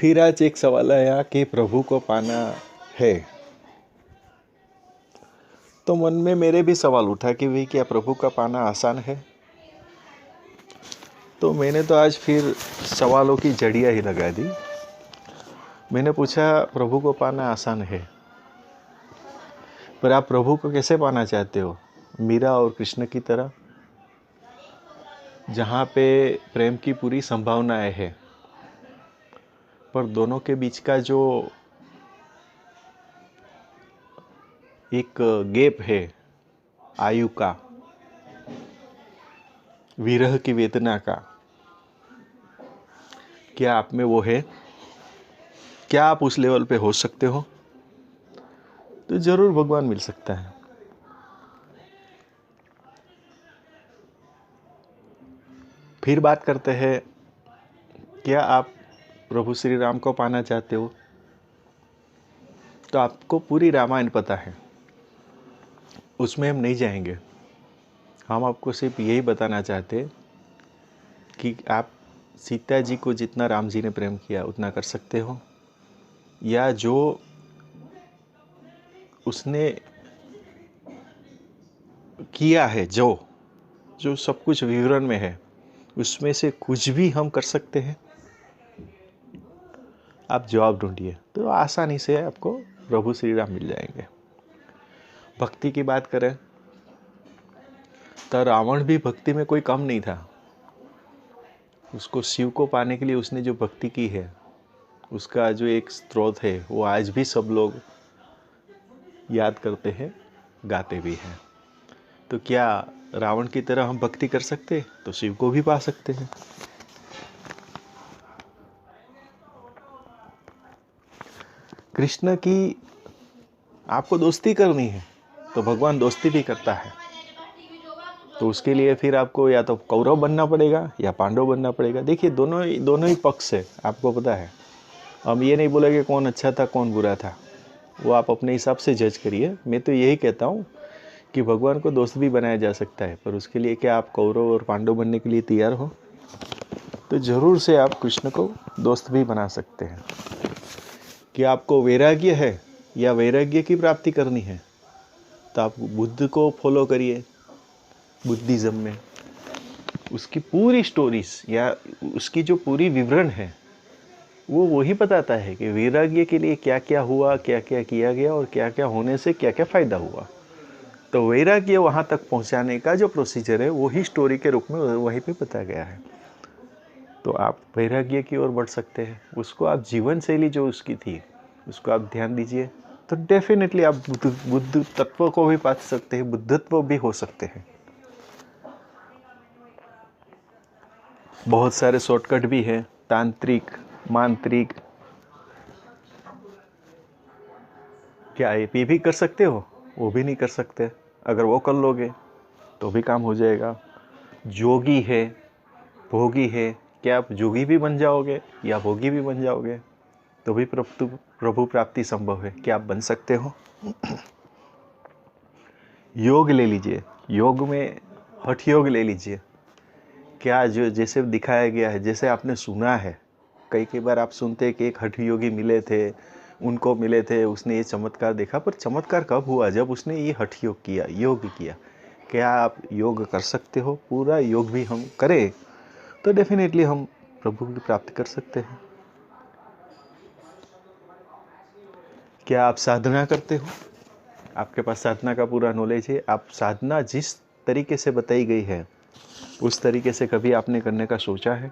फिर आज एक सवाल आया कि प्रभु को पाना है, तो मन में मेरे भी सवाल उठा कि भाई क्या प्रभु का पाना आसान है। तो मैंने तो आज फिर सवालों की जड़ियाँ ही लगा दी। मैंने पूछा प्रभु को पाना आसान है, पर आप प्रभु को कैसे पाना चाहते हो? मीरा और कृष्ण की तरह, जहाँ पे प्रेम की पूरी संभावनाएं है, पर दोनों के बीच का जो एक गैप है आयु का, विरह की वेदना का, क्या आप में वो है? क्या आप उस लेवल पे हो सकते हो? तो जरूर भगवान मिल सकता है। फिर बात करते हैं, क्या आप प्रभु श्री राम को पाना चाहते हो? तो आपको पूरी रामायण पता है, उसमें हम नहीं जाएंगे। हम आपको सिर्फ यही बताना चाहते कि आप सीता जी को जितना राम जी ने प्रेम किया उतना कर सकते हो, या जो उसने किया है, जो सब कुछ विवरण में है, उसमें से कुछ भी हम कर सकते हैं। आप जवाब ढूंढिए, तो आसानी से आपको प्रभु श्री राम मिल जाएंगे। भक्ति की बात करें तो रावण भी भक्ति में कोई कम नहीं था। उसको शिव को पाने के लिए उसने जो भक्ति की है, उसका जो एक स्रोत है, वो आज भी सब लोग याद करते हैं, गाते भी हैं। तो क्या रावण की तरह हम भक्ति कर सकते हैं? तो शिव को भी पा सकते हैं। कृष्ण की आपको दोस्ती करनी है तो भगवान दोस्ती भी करता है। तो उसके लिए फिर आपको या तो कौरव बनना पड़ेगा या पांडव बनना पड़ेगा। देखिए, दोनों ही पक्ष है, आपको पता है। हम ये नहीं बोलेंगे कौन अच्छा था कौन बुरा था, वो आप अपने हिसाब से जज करिए। मैं तो यही कहता हूँ कि भगवान को दोस्त भी बनाया जा सकता है, पर उसके लिए क्या आप कौरव और पांडव बनने के लिए तैयार हो? तो ज़रूर से आप कृष्ण को दोस्त भी बना सकते हैं। कि आपको वैराग्य है या वैराग्य की प्राप्ति करनी है, तो आप बुद्ध को फॉलो करिए। बुद्धिज़्म में उसकी पूरी स्टोरीज या उसकी जो पूरी विवरण है, वो वही बताता है कि वैराग्य के लिए क्या क्या हुआ, क्या क्या किया गया और क्या क्या होने से क्या क्या फ़ायदा हुआ। तो वैराग्य वहाँ तक पहुँचाने का जो प्रोसीजर है, वही स्टोरी के रूप में वहीं पे बताया गया है। तो आप वैराग्य की ओर बढ़ सकते हैं। उसको आप जीवन शैली जो उसकी थी, उसको आप ध्यान दीजिए, तो डेफिनेटली आप बुद्ध तत्व को भी पा सकते हैं, बुद्धत्व भी हो सकते हैं। बहुत सारे शॉर्टकट भी हैं, तांत्रिक, मांत्रिक। क्या ये भी कर सकते हो? वो भी नहीं कर सकते। अगर वो कर लोगे तो भी काम हो जाएगा। जोगी है, भोगी है, क्या आप जोगी भी बन जाओगे या भोगी भी बन जाओगे तो भी प्रभु प्राप्ति संभव है। क्या आप बन सकते हो? योग ले लीजिए, योग में हठ योग ले लीजिए। क्या जो जैसे दिखाया गया है, जैसे आपने सुना है, कई बार आप सुनते हैं कि एक हठ योगी मिले थे, उनको मिले थे, उसने ये चमत्कार देखा। पर चमत्कार कब हुआ? जब उसने ये हठ योग किया, योग किया। क्या आप योग कर सकते हो? पूरा योग भी हम करें तो डेफिनेटली हम प्रभु की प्राप्ति कर सकते हैं। क्या आप साधना करते हो? आपके पास साधना का पूरा नॉलेज है? आप साधना जिस तरीके से बताई गई है उस तरीके से कभी आपने करने का सोचा है?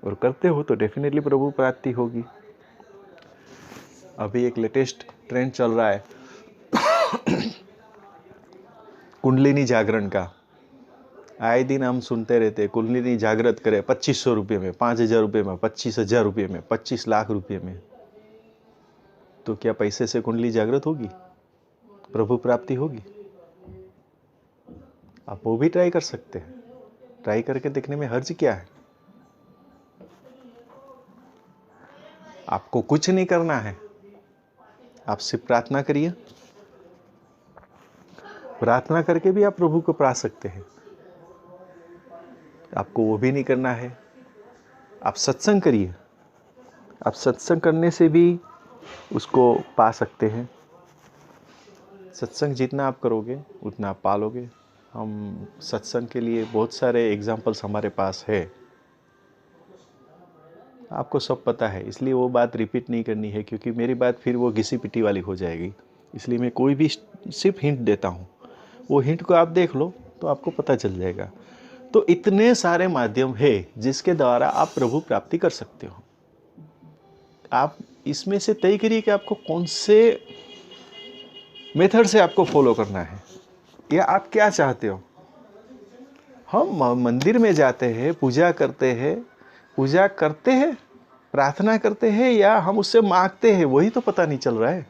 और करते हो तो डेफिनेटली प्रभु प्राप्ति होगी। अभी एक लेटेस्ट ट्रेंड चल रहा है कुंडलिनी जागरण का। आए दिन हम सुनते रहते हैं, कुंडलिनी जागृत करे 2500 रुपये में, 5000 रुपये में, 25,000 रुपये में, 25 लाख रुपये में। तो क्या पैसे से कुंडली जागृत होगी? प्रभु प्राप्ति होगी? आप वो भी ट्राई कर सकते हैं। ट्राई करके देखने में हर्ज क्या है? आपको कुछ नहीं करना है, आप सिर्फ प्रार्थना करिए। प्रार्थना करके भी आप प्रभु को पा सकते हैं। आपको वो भी नहीं करना है, आप सत्संग करिए। आप सत्संग करने से भी उसको पा सकते हैं। सत्संग जितना आप करोगे उतना आप पालोगे। हम सत्संग के लिए बहुत सारे एग्जाम्पल्स हमारे पास है, आपको सब पता है, इसलिए वो बात रिपीट नहीं करनी है, क्योंकि मेरी बात फिर वो घिसी पिटी वाली हो जाएगी। इसलिए मैं कोई भी सिर्फ हिंट देता हूँ, वो हिंट को आप देख लो तो आपको पता चल जाएगा। तो इतने सारे माध्यम है जिसके द्वारा आप प्रभु प्राप्ति कर सकते हो। आप इसमें से तय करिए कि आपको कौन से मेथड से आपको फॉलो करना है, या आप क्या चाहते हो। हम मंदिर में जाते हैं, पूजा करते हैं, प्रार्थना करते हैं, या हम उससे मांगते हैं, वही तो पता नहीं चल रहा है।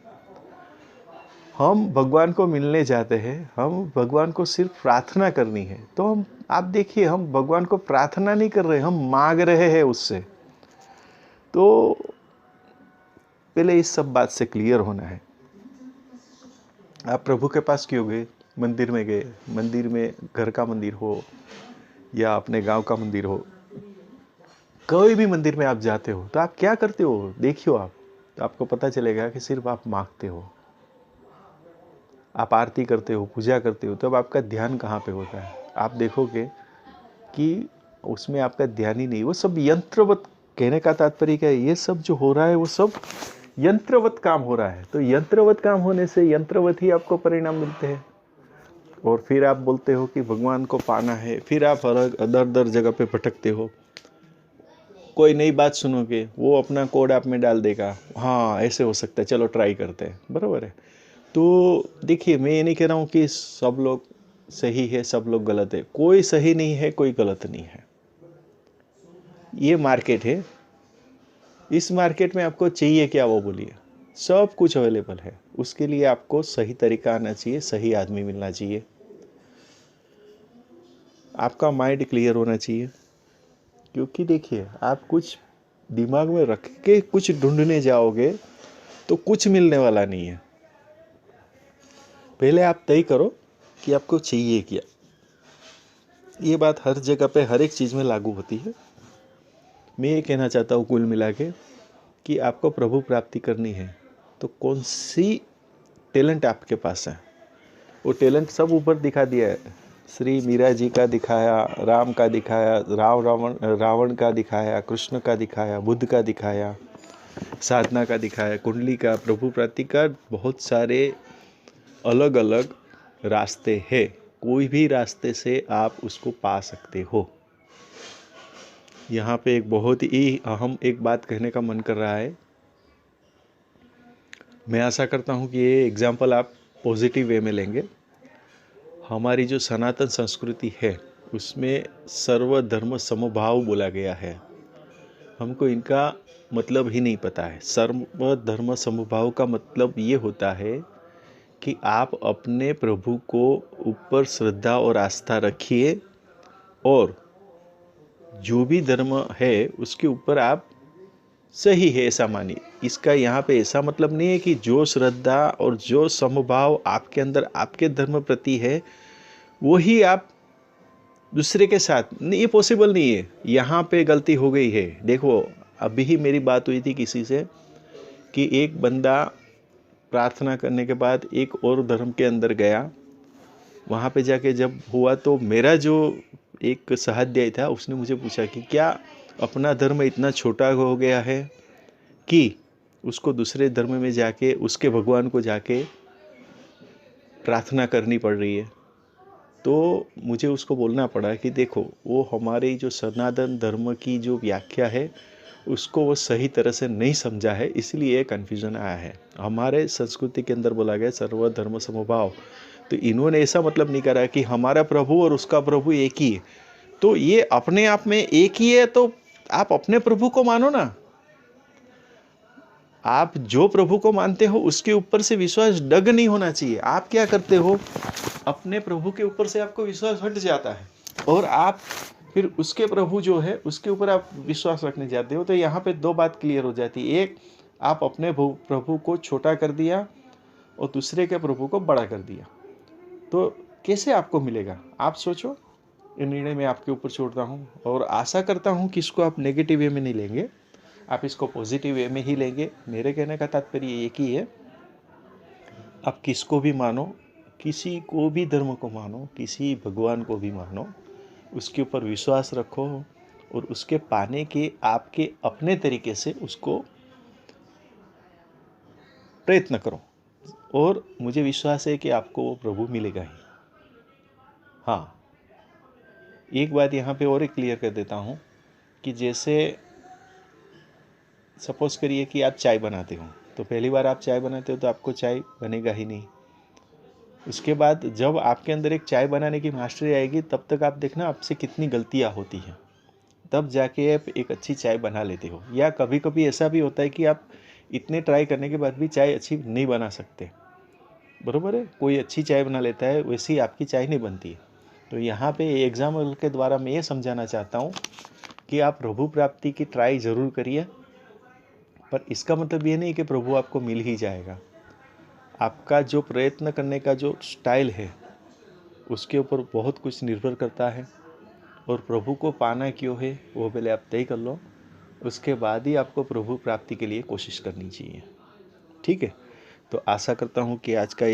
हम भगवान को मिलने जाते हैं, हम भगवान को सिर्फ प्रार्थना करनी है, तो हम आप देखिए हम भगवान को प्रार्थना नहीं कर रहे, हम मांग रहे हैं उससे। तो पहले इस सब बात से क्लियर होना है। आप प्रभु के पास क्यों गए? मंदिर में गए, मंदिर में घर का मंदिर हो या अपने गांव का मंदिर हो, कोई भी मंदिर में आप जाते हो तो आप क्या करते हो देखियो आप, तो आपको पता चलेगा कि सिर्फ आप मांगते हो। आप आरती करते हो, पूजा करते हो, तब आपका ध्यान कहाँ पे होता है? आप देखोगे कि उसमें आपका ध्यान ही नहीं, वो सब यंत्रवत। कहने का तात्पर्य क्या है? ये सब जो हो रहा है वो सब यंत्रवत काम हो रहा है। तो यंत्रवत काम होने से यंत्रवत ही आपको परिणाम मिलते हैं। और फिर आप बोलते हो कि भगवान को पाना है, फिर आप दर दर जगह पे भटकते हो। कोई नई बात सुनोगे, वो अपना कोड आप में डाल देगा, हाँ ऐसे हो सकता है, चलो ट्राई करते हैं, बराबर है। तो देखिए, मैं ये नहीं कह रहा हूँ कि सब लोग सही है, सब लोग गलत है। कोई सही नहीं है, कोई गलत नहीं है। ये मार्केट है, इस मार्केट में आपको चाहिए क्या वो बोलिए, सब कुछ अवेलेबल है। उसके लिए आपको सही तरीका आना चाहिए, सही आदमी मिलना चाहिए, आपका माइंड क्लियर होना चाहिए। क्योंकि देखिए, आप कुछ दिमाग में रख के कुछ ढूंढने जाओगे तो कुछ मिलने वाला नहीं है। पहले आप तय करो कि आपको चाहिए क्या। ये बात हर जगह पे हर एक चीज़ में लागू होती है। मैं ये कहना चाहता हूँ कुल मिला के कि आपको प्रभु प्राप्ति करनी है तो कौन सी टैलेंट आपके पास है, वो टैलेंट सब ऊपर दिखा दिया है। श्री मीरा जी का दिखाया, राम का दिखाया, रावण का दिखाया, कृष्ण का दिखाया, बुद्ध का दिखाया, साधना का दिखाया, कुंडली का, प्रभु प्राप्ति का। बहुत सारे अलग अलग रास्ते हैं, कोई भी रास्ते से आप उसको पा सकते हो। यहाँ पे एक बहुत ही अहम एक बात कहने का मन कर रहा है। मैं आशा करता हूँ कि ये एग्जाम्पल आप पॉजिटिव वे में लेंगे। हमारी जो सनातन संस्कृति है उसमें सर्वधर्म समभाव बोला गया है। हमको इनका मतलब ही नहीं पता है। सर्वधर्म समभाव का मतलब ये होता है कि आप अपने प्रभु को ऊपर श्रद्धा और आस्था रखिए, और जो भी धर्म है उसके ऊपर आप सही है ऐसा मानिए। इसका यहाँ पे ऐसा मतलब नहीं है कि जो श्रद्धा और जो समभाव आपके अंदर आपके धर्म प्रति है वही आप दूसरे के साथ नहीं, ये पॉसिबल नहीं है। यहाँ पे गलती हो गई है। देखो, अभी ही मेरी बात हुई थी किसी से कि एक बंदा प्रार्थना करने के बाद एक और धर्म के अंदर गया। वहाँ पे जाके जब हुआ तो मेरा जो एक सहाध्यायी था उसने मुझे पूछा कि क्या अपना धर्म इतना छोटा हो गया है कि उसको दूसरे धर्म में जाके उसके भगवान को जाके प्रार्थना करनी पड़ रही है। तो मुझे उसको बोलना पड़ा कि देखो, वो हमारे जो सनातन धर्म की जो व्याख्या है उसको वो सही तरह से नहीं समझा है, इसलिए कन्फ्यूज़न आया है। हमारे संस्कृति के अंदर बोला गया सर्वधर्म समभाव, तो इन्होंने ऐसा मतलब नहीं करा कि हमारा प्रभु और उसका प्रभु एक ही है। तो ये अपने आप में एक ही है, तो आप अपने प्रभु को मानो ना। आप जो प्रभु को मानते हो उसके ऊपर से विश्वास डग नहीं होना चाहिए। आप क्या करते हो, अपने प्रभु के ऊपर से आपको विश्वास हट जाता है और आप फिर उसके प्रभु जो है उसके ऊपर आप विश्वास रखने जाते हो। तो यहाँ पे दो बात क्लियर हो जाती है। एक, आप अपने प्रभु को छोटा कर दिया और दूसरे के प्रभु को बड़ा कर दिया। तो कैसे आपको मिलेगा, आप सोचो। ये निर्णय मैं आपके ऊपर छोड़ता हूँ और आशा करता हूँ कि इसको आप नेगेटिव वे में नहीं लेंगे। आप इसको पॉजिटिव वे में ही लेंगे। मेरे कहने का तात्पर्य एक ही है, आप किसको भी मानो, किसी को भी धर्म को मानो, किसी भगवान को भी मानो, उसके ऊपर विश्वास रखो और उसके पाने के आपके अपने तरीके से उसको प्रयत्न करो, और मुझे विश्वास है कि आपको वो प्रभु मिलेगा ही। हाँ, एक बात यहाँ पे और एक क्लियर कर देता हूँ कि जैसे सपोज करिए कि आप चाय बनाते हो, तो पहली बार आप चाय बनाते हो तो आपको चाय बनेगा ही नहीं। उसके बाद जब आपके अंदर एक चाय बनाने की मास्टरी आएगी, तब तक आप देखना आपसे कितनी गलतियाँ होती हैं, तब जाके आप एक अच्छी चाय बना लेते हो। या कभी कभी ऐसा भी होता है कि आप इतने ट्राई करने के बाद भी चाय अच्छी नहीं बना सकते, बरोबर है। कोई अच्छी चाय बना लेता है, वैसी आपकी चाय नहीं बनती है। तो यहाँ पे एग्जाम्पल के द्वारा मैं ये समझाना चाहता हूँ कि आप प्रभु प्राप्ति की ट्राई ज़रूर करिए, पर इसका मतलब ये नहीं कि प्रभु आपको मिल ही जाएगा। आपका जो प्रयत्न करने का जो स्टाइल है उसके ऊपर बहुत कुछ निर्भर करता है, और प्रभु को पाना क्यों है वो पहले आप तय कर लो, उसके बाद ही आपको प्रभु प्राप्ति के लिए कोशिश करनी चाहिए। ठीक है, तो आशा करता हूँ कि आज का